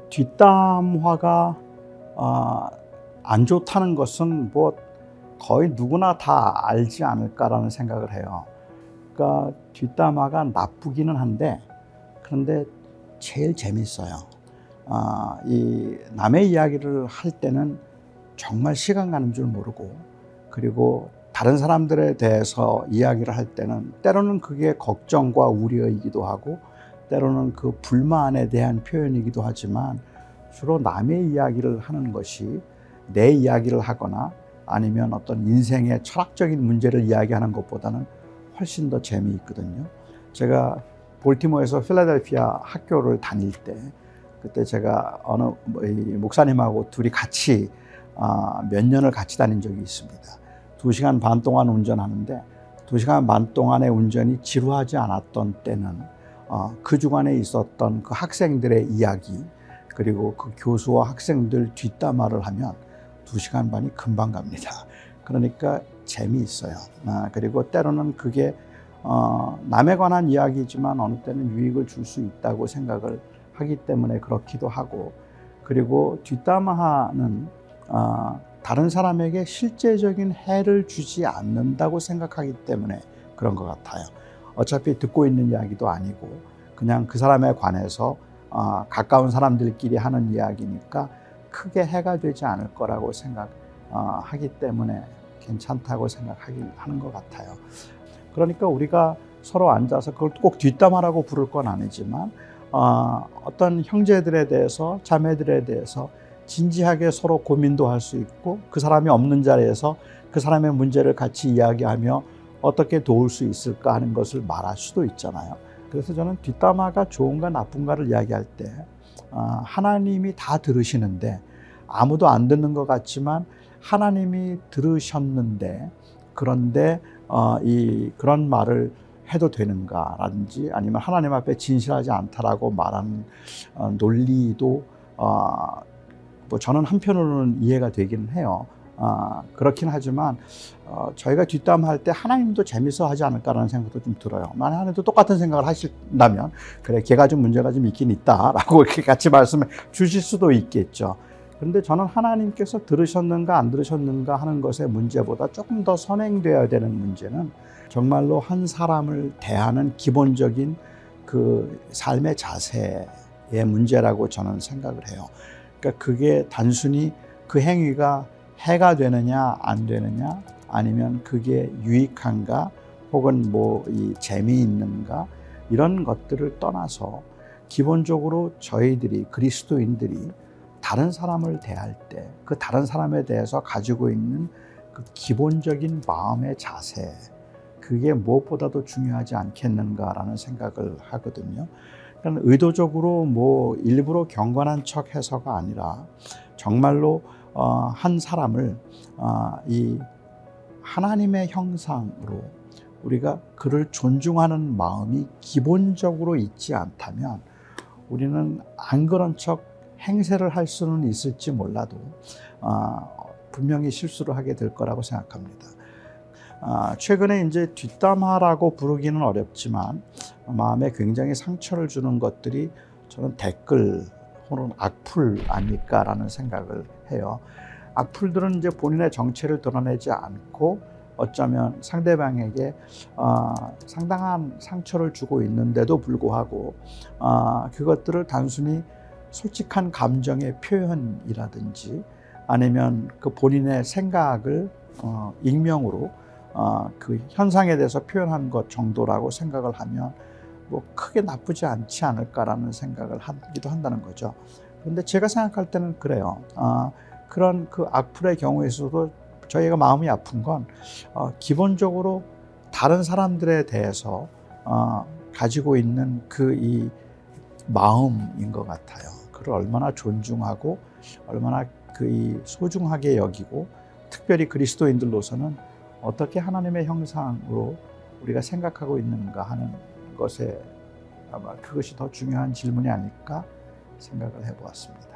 뒷담화가 안 좋다는 것은 뭐 거의 누구나 다 알지 않을까라는 생각을 해요. 그러니까 뒷담화가 나쁘기는 한데, 그런데 제일 재밌어요. 이 남의 이야기를 할 때는 정말 시간 가는 줄 모르고, 그리고 다른 사람들에 대해서 이야기를 할 때는 때로는 그게 걱정과 우려이기도 하고, 때로는 그 불만에 대한 표현이기도 하지만, 주로 남의 이야기를 하는 것이 내 이야기를 하거나 아니면 어떤 인생의 철학적인 문제를 이야기하는 것보다는 훨씬 더 재미있거든요. 제가 볼티모어에서 필라델피아 학교를 다닐 때, 그때 제가 어느 목사님하고 둘이 같이 몇 년을 같이 다닌 적이 있습니다. 2시간 반 동안 운전하는데, 2시간 반 동안의 운전이 지루하지 않았던 때는 그 주간에 있었던 그 학생들의 이야기, 그리고 그 교수와 학생들 뒷담화를 하면 2시간 반이 금방 갑니다. 그러니까 재미있어요. 그리고 때로는 그게 남에 관한 이야기지만 어느 때는 유익을 줄 수 있다고 생각을 하기 때문에 그렇기도 하고, 그리고 뒷담화는 다른 사람에게 실제적인 해를 주지 않는다고 생각하기 때문에 그런 것 같아요. 어차피 듣고 있는 이야기도 아니고 그냥 그 사람에 관해서 가까운 사람들끼리 하는 이야기니까 크게 해가 되지 않을 거라고 생각하기 때문에 괜찮다고 생각하는 것 같아요. 그러니까 우리가 서로 앉아서 그걸 꼭 뒷담화라고 부를 건 아니지만 어떤 형제들에 대해서, 자매들에 대해서 진지하게 서로 고민도 할 수 있고, 그 사람이 없는 자리에서 그 사람의 문제를 같이 이야기하며 어떻게 도울 수 있을까 하는 것을 말할 수도 있잖아요. 그래서 저는 뒷담화가 좋은가 나쁜가를 이야기할 때 하나님이 다 들으시는데, 아무도 안 듣는 것 같지만 하나님이 들으셨는데, 그런데 그런 말을 해도 되는가라든지, 아니면 하나님 앞에 진실하지 않다라고 말하는 논리도 뭐 저는 한편으로는 이해가 되기는 해요. 그렇긴 하지만 저희가 뒷담화할 때 하나님도 재밌어 하지 않을까라는 생각도 좀 들어요. 만약 하나님도 똑같은 생각을 하신다면, 그래, 걔가 좀 문제가 좀 있긴 있다라고 이렇게 같이 말씀해 주실 수도 있겠죠. 그런데 저는 하나님께서 들으셨는가 안 들으셨는가 하는 것의 문제보다 조금 더 선행되어야 되는 문제는 정말로 한 사람을 대하는 기본적인 그 삶의 자세의 문제라고 저는 생각을 해요. 그러니까 그게 단순히 그 행위가 해가 되느냐 안 되느냐, 아니면 그게 유익한가 혹은 뭐 재미있는가, 이런 것들을 떠나서 기본적으로 저희들이, 그리스도인들이 다른 사람을 대할 때 그 다른 사람에 대해서 가지고 있는 그 기본적인 마음의 자세, 그게 무엇보다도 중요하지 않겠는가라는 생각을 하거든요. 그러니까 의도적으로 뭐 일부러 경건한 척 해서가 아니라 정말로 한 사람을 이 하나님의 형상으로 우리가 그를 존중하는 마음이 기본적으로 있지 않다면, 우리는 안 그런 척 행세를 할 수는 있을지 몰라도 분명히 실수를 하게 될 거라고 생각합니다. 최근에 이제 뒷담화라고 부르기는 어렵지만 마음에 굉장히 상처를 주는 것들이 저는 댓글 혹은 악플 아닐까라는 생각을 해요. 악플들은 이제 본인의 정체를 드러내지 않고 어쩌면 상대방에게 상당한 상처를 주고 있는데도 불구하고 그것들을 단순히 솔직한 감정의 표현이라든지, 아니면 그 본인의 생각을 익명으로 그 현상에 대해서 표현한 것 정도라고 생각을 하면 뭐 크게 나쁘지 않지 않을까라는 생각을 하기도 한다는 거죠. 그런데 제가 생각할 때는 그래요. 그런 그 악플의 경우에서도 저희가 마음이 아픈 건 기본적으로 다른 사람들에 대해서 가지고 있는 이 마음인 것 같아요. 그를 얼마나 존중하고 얼마나 소중하게 여기고, 특별히 그리스도인들로서는 어떻게 하나님의 형상으로 우리가 생각하고 있는가 하는 것에 아마 그것이 더 중요한 질문이 아닐까 생각을 해보았습니다.